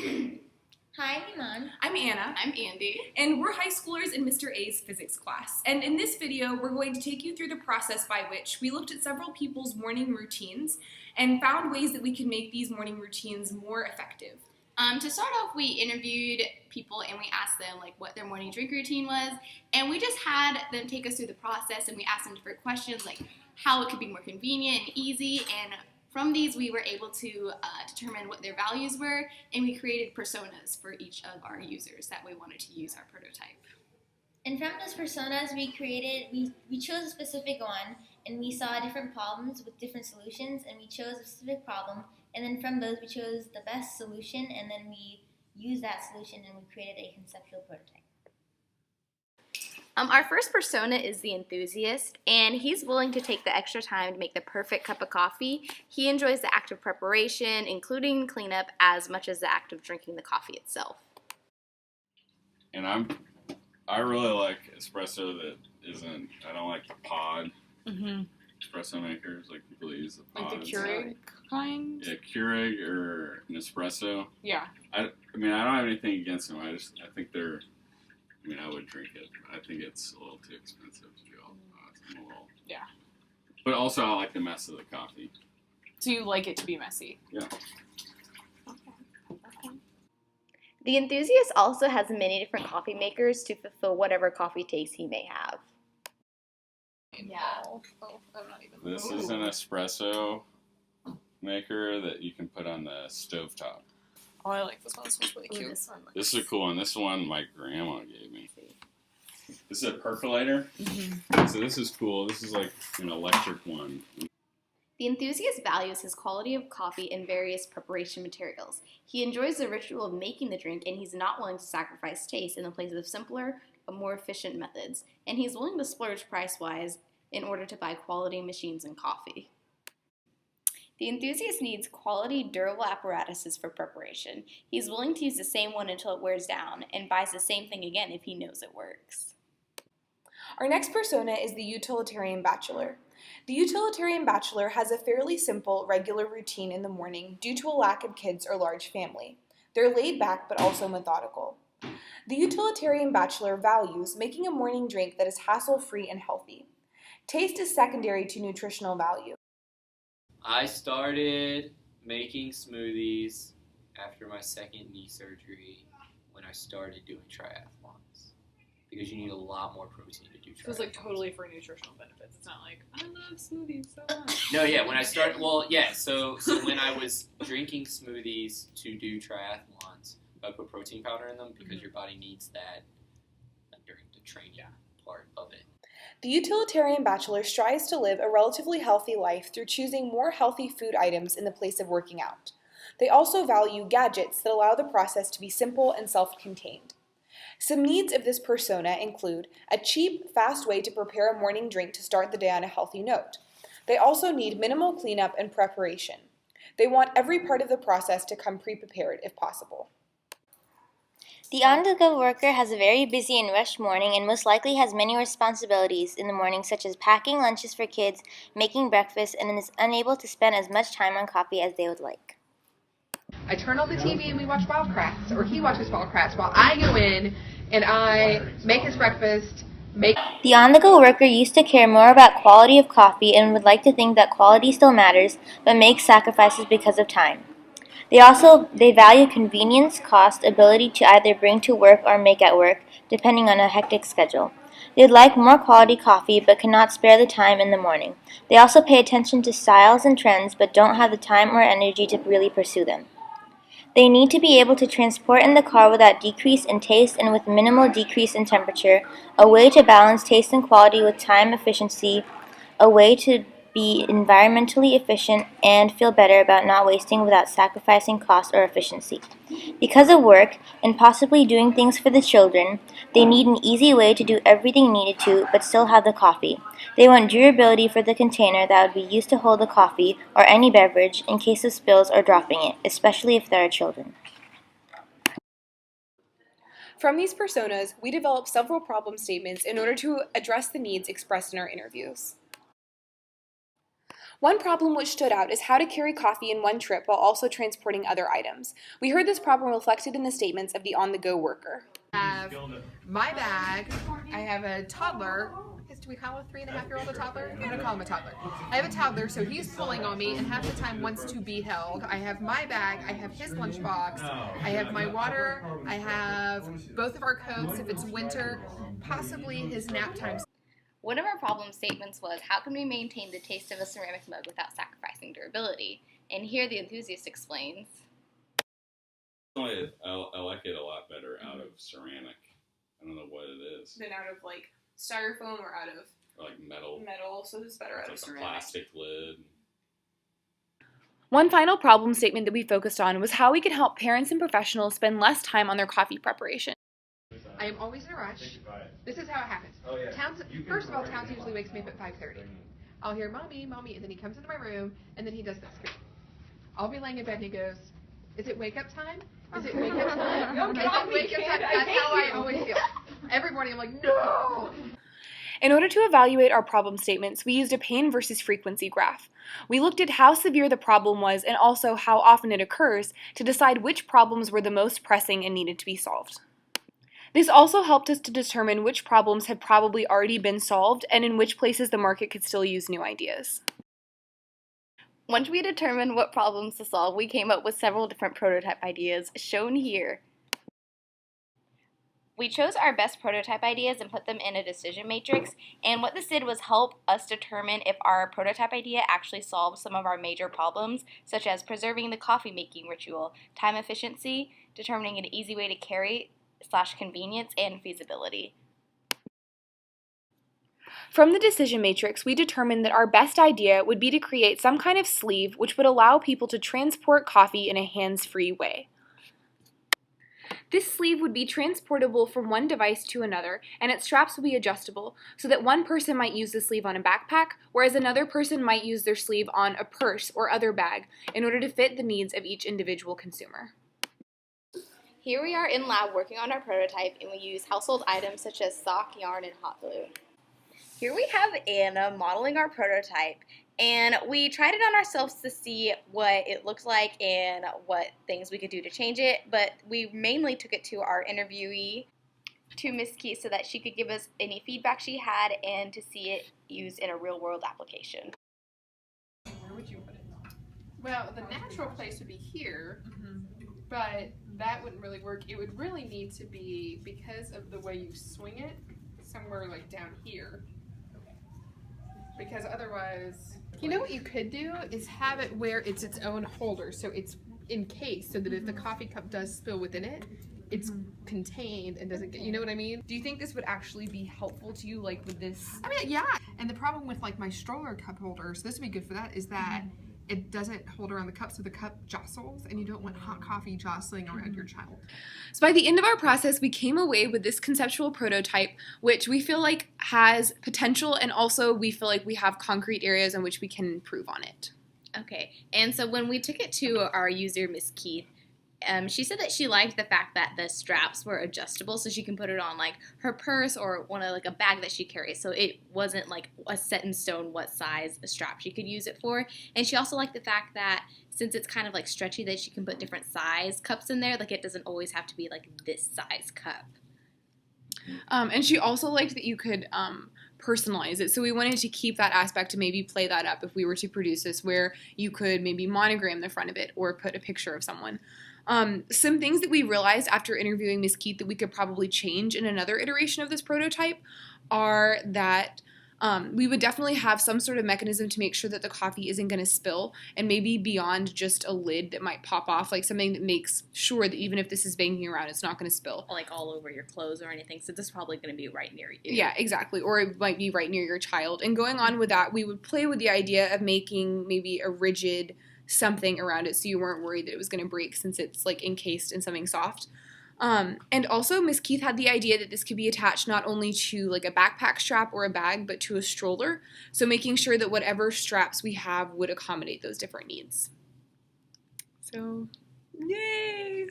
Hi, I'm Iman. I'm Anna. I'm Andy. And we're high schoolers in Mr. A's physics class. And in this video, we're going to take you through the process by which we looked at several people's morning routines and found ways that we can make these morning routines more effective. To start off, we interviewed people and we asked them what their morning drink routine was, and we just had them take us through the process, and we asked them different questions like how it could be more convenient and easy, and from these we were able to determine what their values were, and we created personas for each of our users that we wanted to use our prototype. And from those personas we chose a specific one, and we saw different problems with different solutions, and we chose a specific problem, and then from those we chose the best solution, and then we used that solution and we created a conceptual prototype. Our first persona is the enthusiast, and he's willing to take the extra time to make the perfect cup of coffee. He enjoys the act of preparation, including cleanup, as much as the act of drinking the coffee itself. And I really like espresso that isn't, I don't like the pod espresso makers, like people that use the pods. Like the Keurig kind? Yeah, Keurig or Nespresso. Yeah. I mean, I don't have anything against them. I think they're, I would drink it. I think it's a little too expensive to do all the time. Yeah. But also, I like the mess of the coffee. So you like it to be messy? Yeah. The enthusiast also has many different coffee makers to fulfill whatever coffee taste he may have. Yeah. Oh, I'm not even. This is an espresso maker that you can put on the stovetop. Oh, I like this one. This one's really cute. This is a cool one. This one my grandma gave me. This is a percolator. So this is cool. This is like an electric one. The enthusiast values his quality of coffee and various preparation materials. He enjoys the ritual of making the drink, and he's not willing to sacrifice taste in the place of simpler but more efficient methods. And he's willing to splurge price-wise in order to buy quality machines and coffee. The enthusiast needs quality, durable apparatuses for preparation. He's willing to use the same one until it wears down, and buys the same thing again if he knows it works. Our next persona is the utilitarian bachelor. The utilitarian bachelor has a fairly simple, regular routine in the morning due to a lack of kids or large family. They're laid back but also methodical. The utilitarian bachelor values making a morning drink that is hassle-free and healthy. Taste is secondary to nutritional value. I started making smoothies after my second knee surgery when I started doing triathlons, because you need a lot more protein to do triathlons. So it's like totally for nutritional benefits. It's not like, I love smoothies so much. No, yeah, when I started, so when I was drinking smoothies to do triathlons, I put protein powder in them because your body needs that during the training part of it. The utilitarian bachelor strives to live a relatively healthy life through choosing more healthy food items in the place of working out. They also value gadgets that allow the process to be simple and self-contained. Some needs of this persona include a cheap, fast way to prepare a morning drink to start the day on a healthy note. They also need minimal cleanup and preparation. They want every part of the process to come pre-prepared if possible. The on-the-go worker has a very busy and rushed morning and most likely has many responsibilities in the morning, such as packing lunches for kids, making breakfast, and is unable to spend as much time on coffee as they would like. I turn on the TV and we watch Wildcrafts, or he watches Wildcrafts, while I go in and I make his breakfast, The on-the-go worker used to care more about quality of coffee and would like to think that quality still matters, but makes sacrifices because of time. They value convenience, cost, ability to either bring to work or make at work, depending on a hectic schedule. They'd like more quality coffee, but cannot spare the time in the morning. They also pay attention to styles and trends, but don't have the time or energy to really pursue them. They need to be able to transport in the car without decrease in taste and with minimal decrease in temperature, a way to balance taste and quality with time efficiency, a way to be environmentally efficient, and feel better about not wasting without sacrificing cost or efficiency. Because of work, and possibly doing things for the children, they need an easy way to do everything needed to, but still have the coffee. They want durability for the container that would be used to hold the coffee, or any beverage, in case of spills or dropping it, especially if there are children. From these personas, we developed several problem statements in order to address the needs expressed in our interviews. One problem which stood out is how to carry coffee in one trip while also transporting other items. We heard this problem reflected in the statements of the on-the-go worker. I have my bag. I have a toddler. Do we call a 3.5-year-old a toddler? I'm gonna call him a toddler. I have a toddler, so he's pulling on me and half the time wants to be held. I have my bag. I have his lunchbox. I have my water. I have both of our coats if it's winter. Possibly his nap time. One of our problem statements was, how can we maintain the taste of a ceramic mug without sacrificing durability? And here the enthusiast explains. I like it a lot better out of ceramic. I don't know what it is. Then out of like styrofoam or out of Or like metal. metal, so it's better out of It's like a ceramic. plastic lid. One final problem statement that we focused on was how we can help parents and professionals spend less time on their coffee preparation. I am always in a rush. This is how it happens. First of all, Towns usually wakes me up at 5:30. I'll hear mommy, mommy, and then he comes into my room and then he does this. I'll be laying in bed and he goes, "Is it wake up time? Is it wake up time? No, get off me, wake up time." That's how I always feel. Every morning I'm like, no. In order to evaluate our problem statements, we used a pain versus frequency graph. We looked at how severe the problem was and also how often it occurs to decide which problems were the most pressing and needed to be solved. This also helped us to determine which problems had probably already been solved and in which places the market could still use new ideas. Once we determined what problems to solve, we came up with several different prototype ideas, shown here. We chose our best prototype ideas and put them in a decision matrix, and what this did was help us determine if our prototype idea actually solved some of our major problems, such as preserving the coffee making ritual, time efficiency, determining an easy way to carry / convenience, and feasibility. From the decision matrix, we determined that our best idea would be to create some kind of sleeve which would allow people to transport coffee in a hands-free way. This sleeve would be transportable from one device to another, and its straps would be adjustable, so that one person might use the sleeve on a backpack, whereas another person might use their sleeve on a purse or other bag in order to fit the needs of each individual consumer. Here we are in lab working on our prototype, and we use household items such as sock, yarn, and hot glue. Here we have Anna modeling our prototype, and we tried it on ourselves to see what it looked like and what things we could do to change it, but we mainly took it to our interviewee, to Miss Keith, so that she could give us any feedback she had and to see it used in a real-world application. Where would you put it? Well, the natural place would be here, but that wouldn't really work. It would really need to be, because of the way you swing it, somewhere like down here. Because otherwise, you know what you could do is have it where it's its own holder, so it's encased, so that if the coffee cup does spill within it, it's contained and doesn't get, you know what I mean? Do you think this would actually be helpful to you, like with this? I mean, yeah. And the problem with like my stroller cup holder, so this would be good for that, is that it doesn't hold around the cup, so the cup jostles, and you don't want hot coffee jostling around your child. So by the end of our process, we came away with this conceptual prototype, which we feel like has potential, and also we feel like we have concrete areas in which we can improve on it. Okay, and so when we took it to our user, Miss Keith, she said that she liked the fact that the straps were adjustable, so she can put it on like her purse or one of like a bag that she carries. So it wasn't like a set in stone what size a strap she could use it for. And she also liked the fact that since it's kind of like stretchy, that she can put different size cups in there. Like it doesn't always have to be like this size cup. And she also liked that you could personalize it. So we wanted to keep that aspect to maybe play that up if we were to produce this, where you could maybe monogram the front of it or put a picture of someone. Some things that we realized after interviewing Ms. Keith that we could probably change in another iteration of this prototype are that we would definitely have some sort of mechanism to make sure that the coffee isn't going to spill, and maybe beyond just a lid that might pop off, like something that makes sure that even if this is banging around, it's not going to spill. Like all over your clothes or anything, so this is probably going to be right near you. Yeah, exactly. Or it might be right near your child. And going on with that, we would play with the idea of making maybe a rigid something around it so you weren't worried that it was going to break since it's like encased in something soft. And also Miss Keith had the idea that this could be attached not only to like a backpack strap or a bag, but to a stroller. So making sure that whatever straps we have would accommodate those different needs. So, yay!